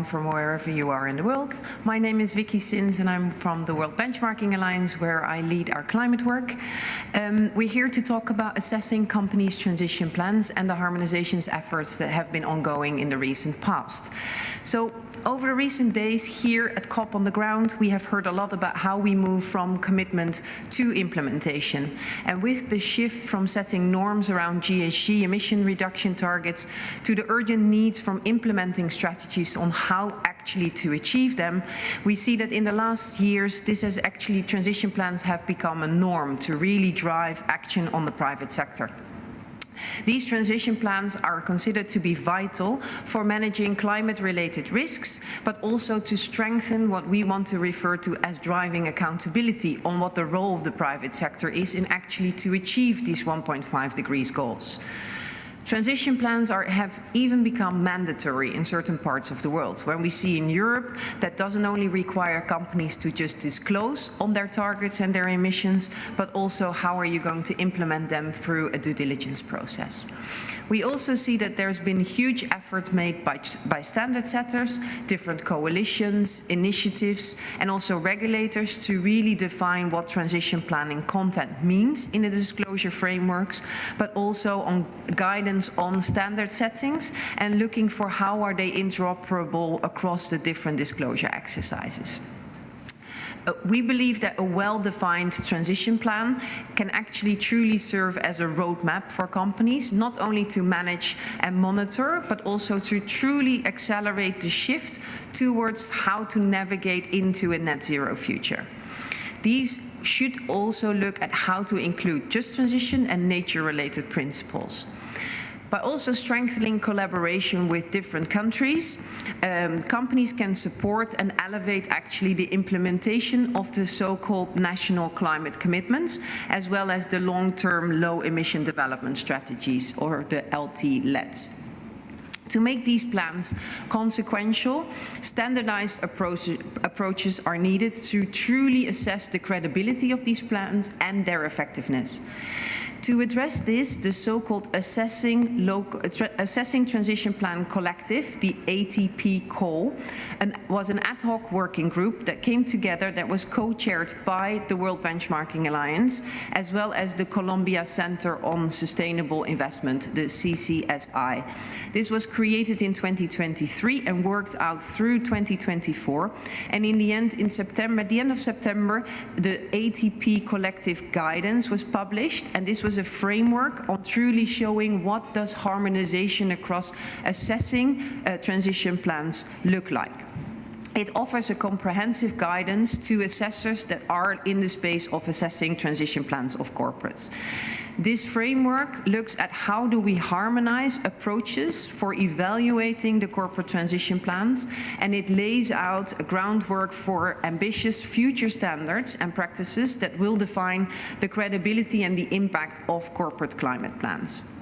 everyone from wherever you are in the world. My name is Vicky Sins and I'm from the World Benchmarking Alliance, where I lead our climate work. We're here to talk about assessing companies' transition plans and the harmonizations efforts that have been ongoing in the recent past. So, over the recent days here at COP on the ground, we have heard a lot about how we move from commitment to implementation. And with the shift from setting norms around GHG emission reduction targets to the urgent needs from implementing strategies on how actually to achieve them, we see that in the last years, transition plans have become a norm to really drive action on the private sector. These transition plans are considered to be vital for managing climate-related risks, but also to strengthen what we want to refer to as driving accountability on what the role of the private sector is in actually to achieve these 1.5 degrees goals. Transition plans have even become mandatory in certain parts of the world, where we see in Europe that doesn't only require companies to just disclose on their targets and their emissions, but also how are you going to implement them through a due diligence process. We also see that there's been huge effort made by standard setters, different coalitions, initiatives, and also regulators to really define what transition planning content means in the disclosure frameworks, but also on guidance on standard settings and looking for how are they interoperable across the different disclosure exercises. We believe that a well-defined transition plan can actually truly serve as a roadmap for companies, not only to manage and monitor, but also to truly accelerate the shift towards how to navigate into a net zero future. These should also look at how to include just transition and nature-related principles. By also strengthening collaboration with different countries, companies can support and elevate actually the implementation of the so-called national climate commitments, as well as the long-term low-emission development strategies, or the LT-LEDs. To make these plans consequential, standardized approaches are needed to truly assess the credibility of these plans and their effectiveness. To address this, the so-called Assessing Transition Plan Collective, the ATP-Col, was an ad hoc working group that came together that was co-chaired by the World Benchmarking Alliance, as well as the Columbia Center on Sustainable Investment, the CCSI. This was created in 2023 and worked out through 2024. And in the end, at the end of September, the ATP Collective Guidance was published, and this was a framework on truly showing what does harmonization across assessing transition plans look like. It offers a comprehensive guidance to assessors that are in the space of assessing transition plans of corporates. This framework looks at how do we harmonize approaches for evaluating the corporate transition plans, and it lays out a groundwork for ambitious future standards and practices that will define the credibility and the impact of corporate climate plans.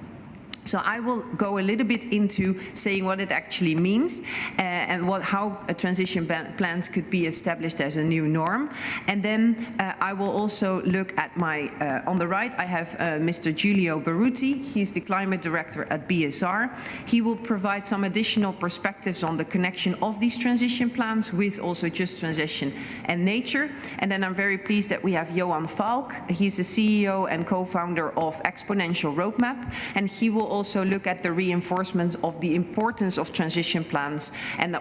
So I will go a little bit into saying what it actually means and how transition plans could be established as a new norm. And then I will also look at on the right, I have Mr. Giulio Berruti. He's the climate director at BSR. He will provide some additional perspectives on the connection of these transition plans with also just transition and nature. And then I'm very pleased that we have Johan Falk. He's the CEO and co-founder of Exponential Roadmap, and he will also look at the reinforcement of the importance of transition plans and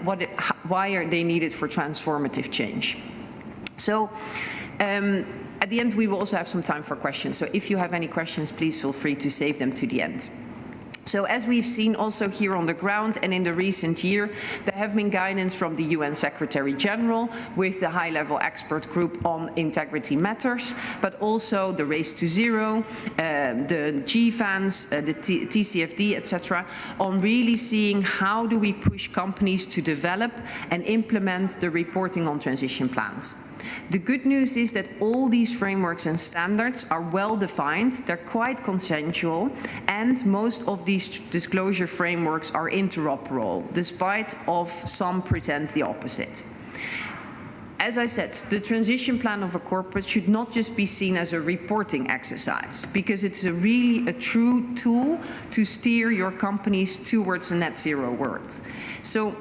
why are they needed for transformative change. So at the end, we will also have some time for questions. So if you have any questions, please feel free to save them to the end. So as we've seen also here on the ground and in the recent year, there have been guidance from the UN Secretary General with the high-level expert group on integrity matters, but also the Race to Zero, the GFANs, the TCFD, etc., on really seeing how do we push companies to develop and implement the reporting on transition plans. The good news is that all these frameworks and standards are well defined, they're quite consensual, and most of these disclosure frameworks are interoperable, despite of some present the opposite. As I said, the transition plan of a corporate should not just be seen as a reporting exercise, because it's really a true tool to steer your companies towards a net zero world. So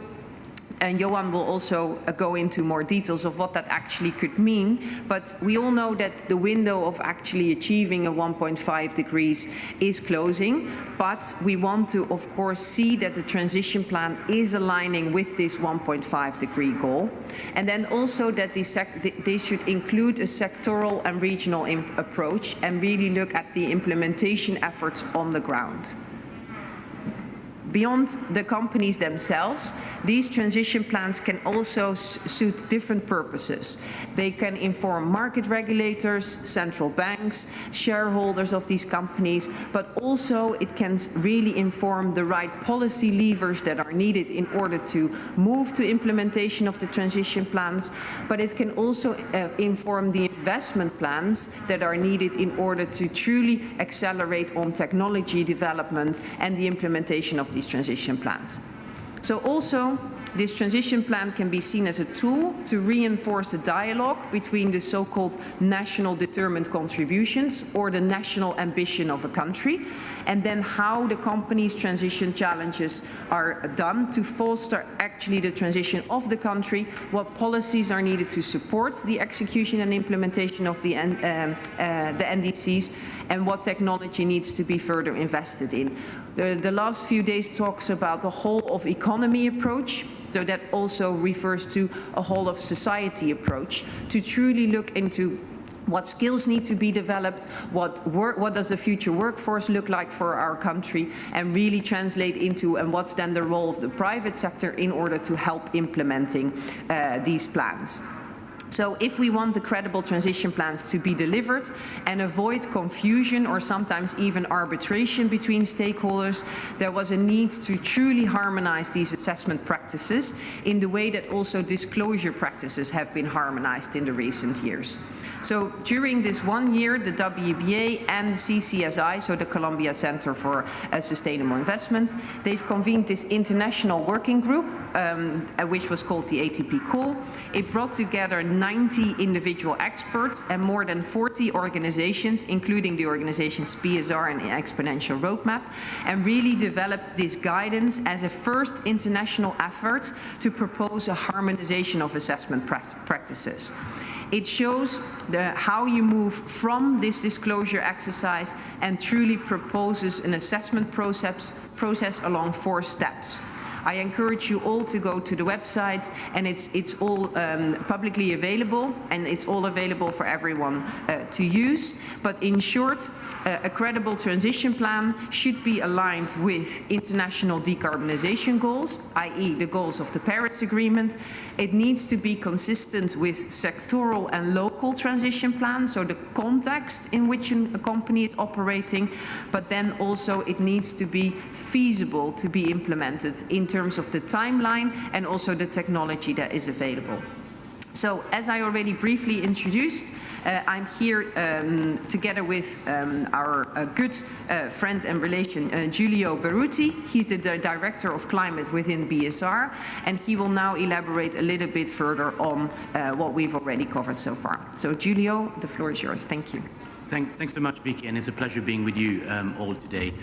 And Johan will also go into more details of what that actually could mean. But we all know that the window of actually achieving a 1.5 degrees is closing. But we want to, of course, see that the transition plan is aligning with this 1.5 degree goal. And then also that they should include a sectoral and regional approach and really look at the implementation efforts on the ground. Beyond the companies themselves, these transition plans can also suit different purposes. They can inform market regulators, central banks, shareholders of these companies, but also it can really inform the right policy levers that are needed in order to move to implementation of the transition plans, but it can also inform the investment plans that are needed in order to truly accelerate on technology development and the implementation of these transition plans. So also, this transition plan can be seen as a tool to reinforce the dialogue between the so-called national determined contributions or the national ambition of a country, and then how the company's transition challenges are done to foster actually the transition of the country, what policies are needed to support the execution and implementation of the NDCs, and what technology needs to be further invested in. The last few days talks about the whole of economy approach, so that also refers to a whole of society approach, to truly look into what skills need to be developed, what does the future workforce look like for our country, and really translate into and what's then the role of the private sector in order to help implementing these plans. So if we want the credible transition plans to be delivered and avoid confusion or sometimes even arbitration between stakeholders, there was a need to truly harmonize these assessment practices in the way that also disclosure practices have been harmonized in the recent years. So during this 1 year, the WBA and CCSI, so the Columbia Center for Sustainable Investment, they've convened this international working group, which was called the ATP-Col. It brought together 90 individual experts and more than 40 organizations, including the organizations PSR and Exponential Roadmap, and really developed this guidance as a first international effort to propose a harmonization of assessment practices. It shows how you move from this disclosure exercise and truly proposes an assessment process along 4 steps. I encourage you all to go to the website, and it's all publicly available, and it's all available for everyone to use. But in short, a credible transition plan should be aligned with international decarbonization goals, i.e. the goals of the Paris Agreement. It needs to be consistent with sectoral and local transition plans, so the context in which a company is operating, but then also it needs to be feasible to be implemented in terms of the timeline and also the technology that is available. So, as I already briefly introduced, I'm here together with our good friend and relation, Giulio Berruti. He's the Director of Climate within BSR, and he will now elaborate a little bit further on what we've already covered so far. So, Giulio, the floor is yours. Thank you. Thanks so much, Vicky, and it's a pleasure being with you all today.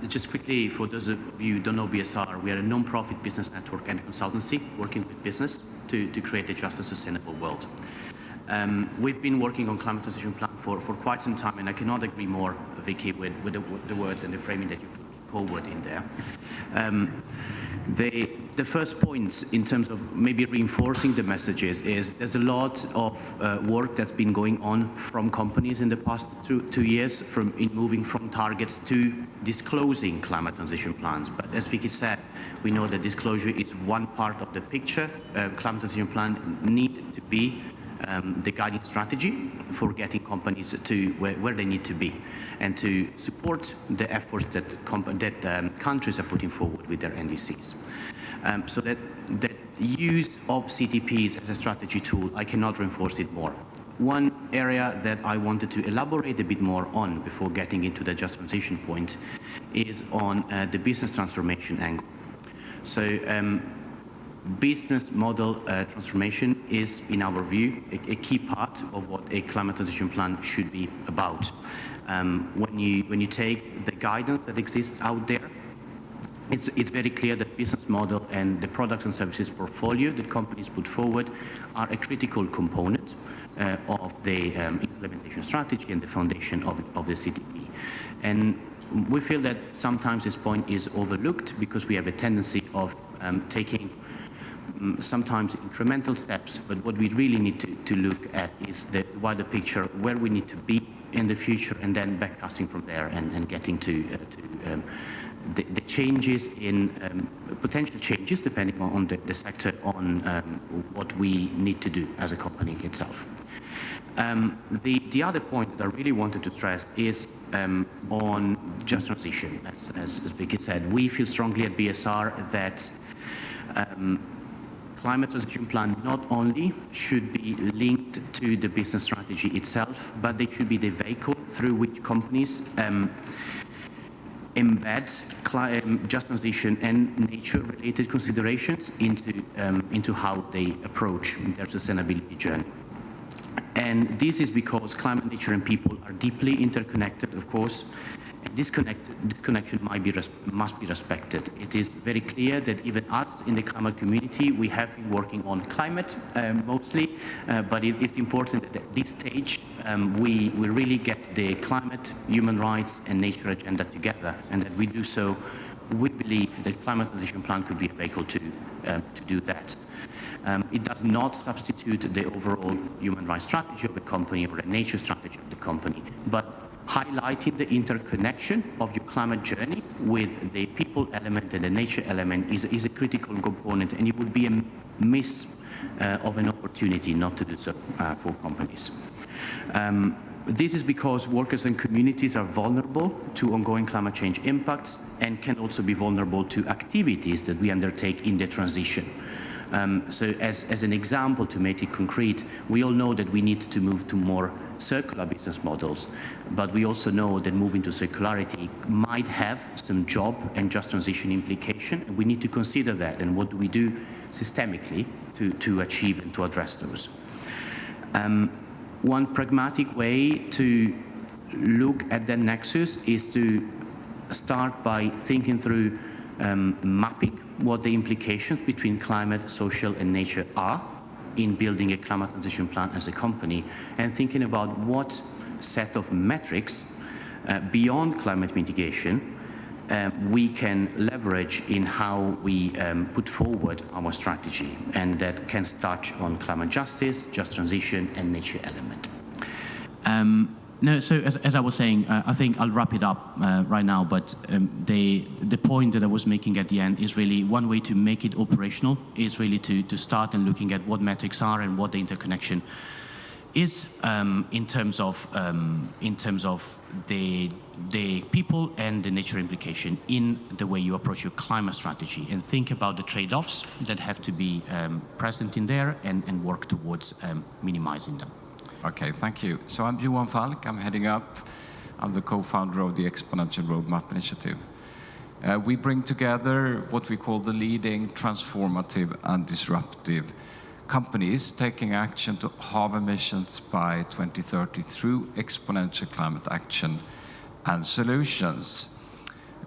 Just quickly, for those of you who don't know BSR, we are a non-profit business network and consultancy working with business to create a just and sustainable world. We've been working on climate transition plan for quite some time, and I cannot agree more, Vicky, with the words and the framing that you put forward in there. The first point in terms of maybe reinforcing the messages is there's a lot of work that's been going on from companies in the past 2 years in moving from targets to disclosing climate transition plans. But as Vicky said, we know that disclosure is one part of the picture. Climate transition plan need to be the guiding strategy for getting companies to where they need to be, and to support the efforts that countries are putting forward with their NDCs. So that use of CTPs as a strategy tool, I cannot reinforce it more. One area that I wanted to elaborate a bit more on before getting into the just transition point is on the business transformation angle. So business model transformation is, in our view, a key part of what a climate transition plan should be about. When you take the guidance that exists out there, it's very clear that business model and the products and services portfolio that companies put forward are a critical component of the implementation strategy and the foundation of the CTP. And we feel that sometimes this point is overlooked because we have a tendency of taking sometimes incremental steps, but what we really need to look at is the wider picture, where we need to be in the future, and then backcasting from there and getting to the changes in potential changes depending on the sector, on what we need to do as a company itself. The other point that I really wanted to stress is on just transition. As Vicky said, we feel strongly at BSR that climate transition plan not only should be linked to the business strategy itself, but they should be the vehicle through which companies embed just transition and nature-related considerations into how they approach their sustainability journey. And this is because climate, nature, and people are deeply interconnected, of course, and this connection must be respected. It is very clear that even us in the climate community, we have been working on climate mostly, but it's important that at this stage we really get the climate, human rights, and nature agenda together, and that we do so. We believe that climate transition plan could be a vehicle to do that. It does not substitute the overall human rights strategy of the company or the nature strategy of the company, but highlighting the interconnection of your climate journey with the people element and the nature element is a critical component, and it would be a miss of an opportunity not to do so for companies. This is because workers and communities are vulnerable to ongoing climate change impacts and can also be vulnerable to activities that we undertake in the transition. So as an example, to make it concrete, we all know that we need to move to more circular business models, but we also know that moving to circularity might have some job and just transition implication, and we need to consider that, and what do we do systemically to achieve and to address those. One pragmatic way to look at that nexus is to start by thinking through mapping what the implications between climate, social, and nature are in building a climate transition plan as a company, and thinking about what set of metrics beyond climate mitigation we can leverage in how we put forward our strategy, and that can touch on climate justice, just transition, and nature element. No, so as I was saying, I think I'll wrap it up right now, but the point that I was making at the end is really one way to make it operational is really to start and looking at what metrics are and what the interconnection is in terms of the people and the nature implication in the way you approach your climate strategy, and think about the trade-offs that have to be present in there and work towards minimizing them. Okay, thank you. So I'm Johan Falk. I'm the co-founder of the Exponential Roadmap Initiative. We bring together what we call the leading transformative and disruptive companies taking action to halve emissions by 2030 through exponential climate action and solutions.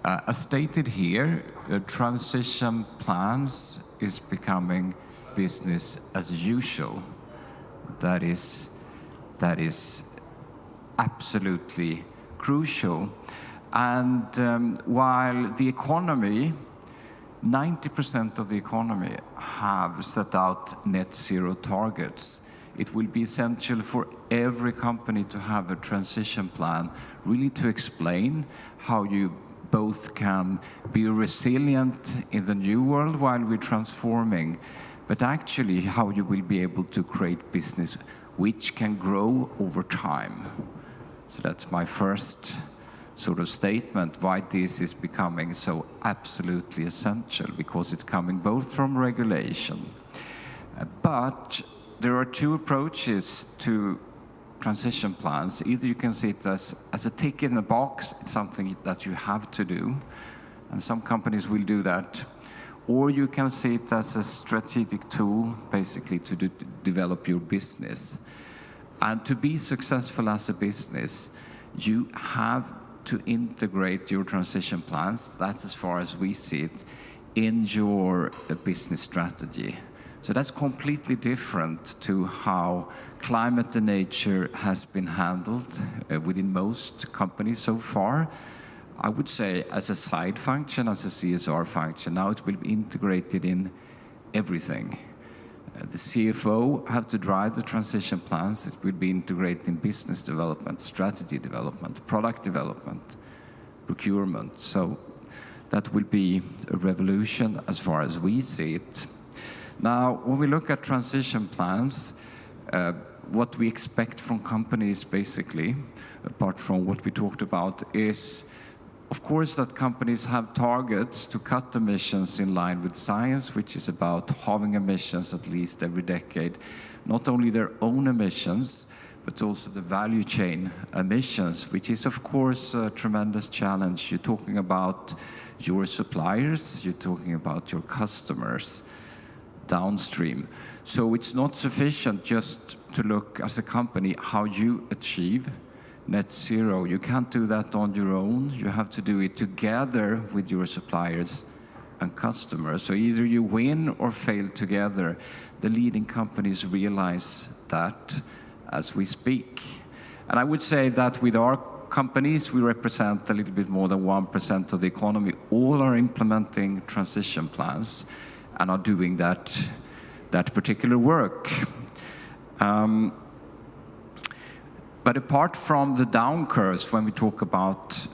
As stated here, transition plans is becoming business as usual. That is absolutely crucial. And while the economy, 90% of the economy have set out net zero targets, it will be essential for every company to have a transition plan, really to explain how you both can be resilient in the new world while we're transforming, but actually how you will be able to create business which can grow over time. So that's my first sort of statement, why this is becoming so absolutely essential, because it's coming both from regulation. But there are two approaches to transition plans. Either you can see it as a tick in the box, it's something that you have to do, and some companies will do that. Or you can see it as a strategic tool, basically to develop your business. And to be successful as a business, you have to integrate your transition plans, that's as far as we see it, in your business strategy. So that's completely different to how climate and nature has been handled within most companies so far. I would say as a side function, as a CSR function. Now it will be integrated in everything. The CFO have to drive the transition plans. It will be integrated in business development, strategy development, product development, procurement. So that will be a revolution as far as we see it. Now, when we look at transition plans, what we expect from companies, basically, apart from what we talked about, is, of course, that companies have targets to cut emissions in line with science, which is about halving emissions at least every decade. Not only their own emissions, but also the value chain emissions, which is, of course, a tremendous challenge. You're talking about your suppliers, you're talking about your customers downstream. So it's not sufficient just to look as a company how you achieve net zero. You can't do that on your own. You have to do it together with your suppliers and customers. So either you win or fail together. The leading companies realize that as we speak. And I would say that with our companies, we represent a little bit more than 1% of the economy. All are implementing transition plans and are doing that particular work. But apart from the down curves, when we talk about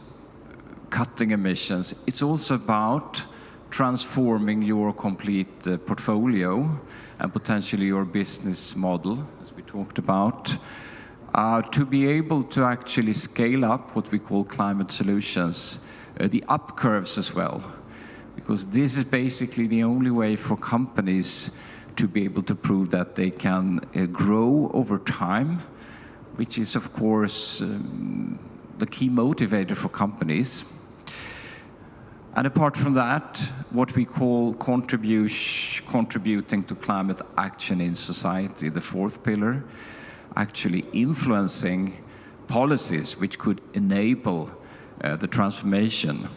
cutting emissions, it's also about transforming your complete portfolio and potentially your business model, as we talked about, to be able to actually scale up what we call climate solutions, the up curves as well. Because this is basically the only way for companies to be able to prove that they can grow over time, which is, of course, the key motivator for companies. And apart from that, what we call contributing to climate action in society, the fourth pillar, actually influencing policies which could enable the transformation.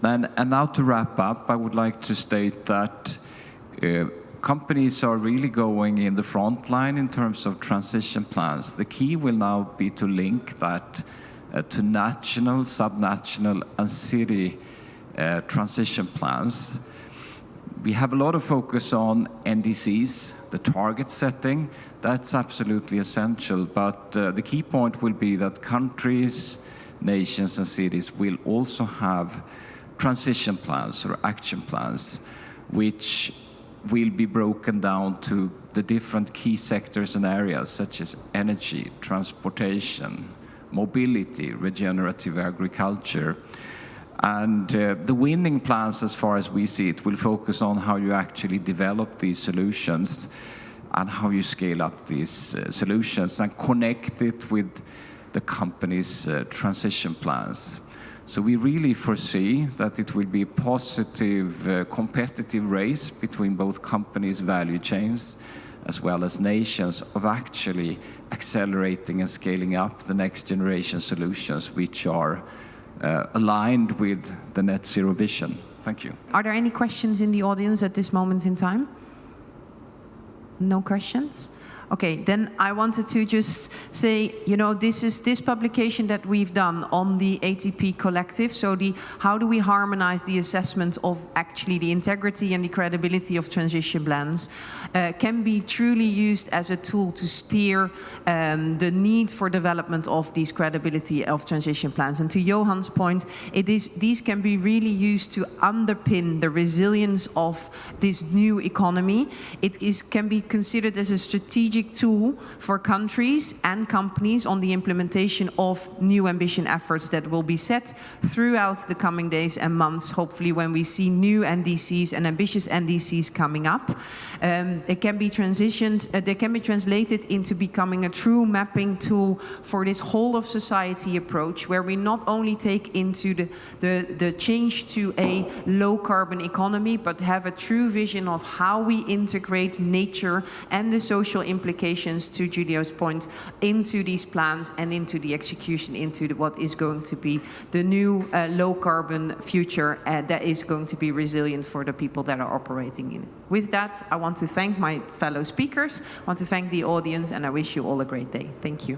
And now to wrap up, I would like to state that companies are really going in the front line in terms of transition plans. The key will now be to link that to national, subnational, and city transition plans. We have a lot of focus on NDCs, the target setting. That's absolutely essential. But the key point will be that countries, nations, and cities will also have transition plans or action plans, which will be broken down to the different key sectors and areas such as energy, transportation, mobility, regenerative agriculture. And the winning plans, as far as we see it, will focus on how you actually develop these solutions and how you scale up these solutions and connect it with the company's transition plans. So we really foresee that it will be a positive competitive race between both companies' value chains as well as nations of actually accelerating and scaling up the next generation solutions which are aligned with the net zero vision. Thank you. Are there any questions in the audience at this moment in time? No questions? Okay, then I wanted to just say, you know, this publication that we've done on the ATP collective, so how do we harmonize the assessment of actually the integrity and the credibility of transition plans, can be truly used as a tool to steer the need for development of these credibility of transition plans. And to Johan's point, these can be really used to underpin the resilience of this new economy. It can be considered as a strategic tool for countries and companies on the implementation of new ambition efforts that will be set throughout the coming days and months, hopefully when we see new NDCs and ambitious NDCs coming up. They can be translated into becoming a true mapping tool for this whole of society approach, where we not only take into the change to a low carbon economy, but have a true vision of how we integrate nature and the social implications implications, to Giulio's point, into these plans and into the execution, into what is going to be the new low-carbon future that is going to be resilient for the people that are operating in it. With that, I want to thank my fellow speakers, I want to thank the audience, and I wish you all a great day. Thank you.